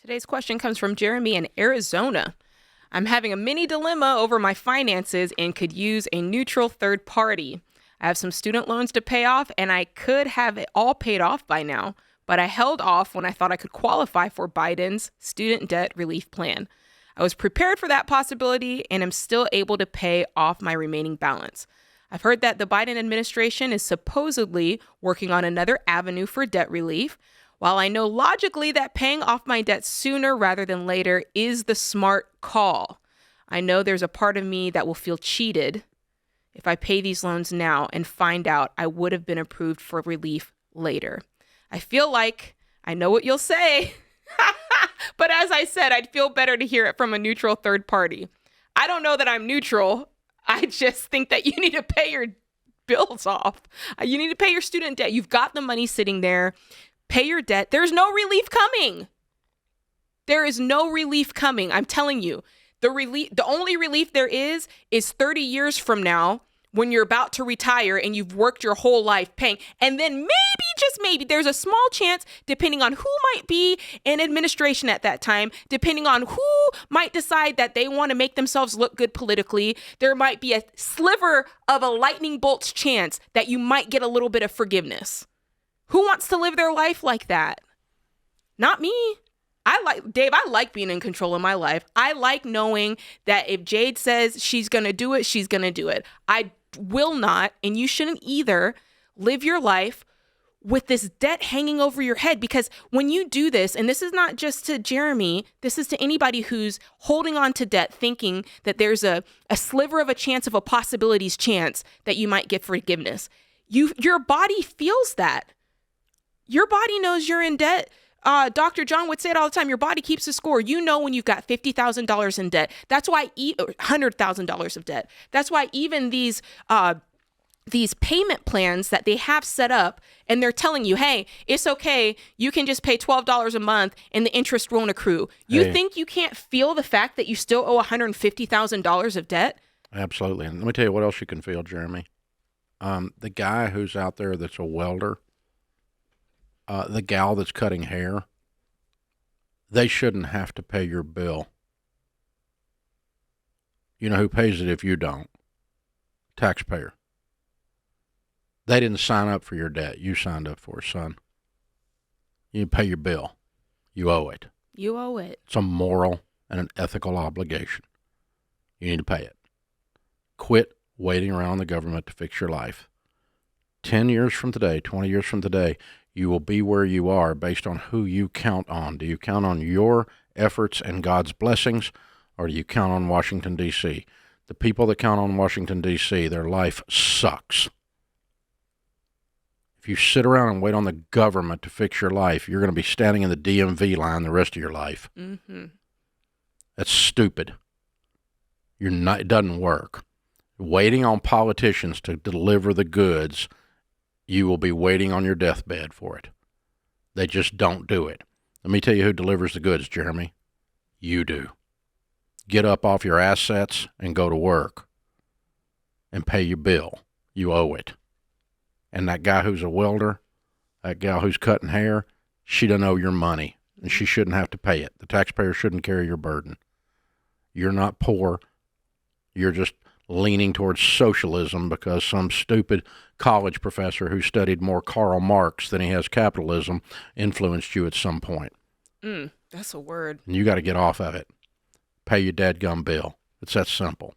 Today's question comes from Jeremy in Arizona. I'm having a mini dilemma over my finances and could use a neutral third party. I have some student loans to pay off and I could have it all paid off by now, but I held off when I thought I could qualify for Biden's student debt relief plan. I was prepared for that possibility and am still able to pay off my remaining balance. I've heard that the Biden administration is supposedly working on another avenue for debt relief. While I know logically that paying off my debt sooner rather than later is the smart call, I know there's a part of me that will feel cheated if I pay these loans now and find out I would have been approved for relief later. I feel like I know what you'll say, but as I said, I'd feel better to hear it from a neutral third party. I don't know that I'm neutral. I just think that you need to pay your bills off. You need to pay your student debt. You've got the money sitting there. Pay your debt. There's no relief coming. There is no relief coming. I'm telling you, the only relief there is 30 years from now when you're about to retire and you've worked your whole life paying. And then maybe, just maybe, there's a small chance, depending on who might be in administration at that time, depending on who might decide that they want to make themselves look good politically, there might be a sliver of a lightning bolt's chance that you might get a little bit of forgiveness. Who wants to live their life like that? Not me. I like being in control of my life. I like knowing that if Jade says she's going to do it, she's going to do it. I will not, and you shouldn't either, live your life with this debt hanging over your head, because when you do this, and this is not just to Jeremy, this is to anybody who's holding on to debt thinking that there's a sliver of a chance of a possibility's chance that you might get forgiveness. Your body feels that. Your body knows you're in debt. Dr. John would say it all the time. Your body keeps a score. You know when you've got $50,000 in debt. That's why $100,000 of debt. That's why even these payment plans that they have set up, and they're telling you, hey, it's okay. You can just pay $12 a month and the interest won't accrue. You think you can't feel the fact that you still owe $150,000 of debt? Absolutely. And let me tell you what else you can feel, Jeremy. The guy who's out there that's a welder, the gal that's cutting hair, they shouldn't have to pay your bill. You know who pays it if you don't? Taxpayer. They didn't sign up for your debt. You signed up for it, son. You pay your bill. You owe it. You owe it. It's a moral and an ethical obligation. You need to pay it. Quit waiting around the government to fix your life. 10 years from today, 20 years from today, you will be where you are based on who you count on. Do you count on your efforts and God's blessings, or do you count on Washington, D.C.? The people that count on Washington, D.C., their life sucks. If you sit around and wait on the government to fix your life, you're going to be standing in the DMV line the rest of your life. Mm-hmm. That's stupid. It doesn't work. Waiting on politicians to deliver the goods, you will be waiting on your deathbed for it. They just don't do it. Let me tell you who delivers the goods, Jeremy. You do. Get up off your assets and go to work and pay your bill. You owe it. And that guy who's a welder, that gal who's cutting hair, she doesn't owe your money, and she shouldn't have to pay it. The taxpayer shouldn't carry your burden. You're not poor. You're just leaning towards socialism because some stupid college professor who studied more Karl Marx than he has capitalism influenced you at some point. That's a word. And you got to get off of it. Pay your dadgum bill. It's that simple.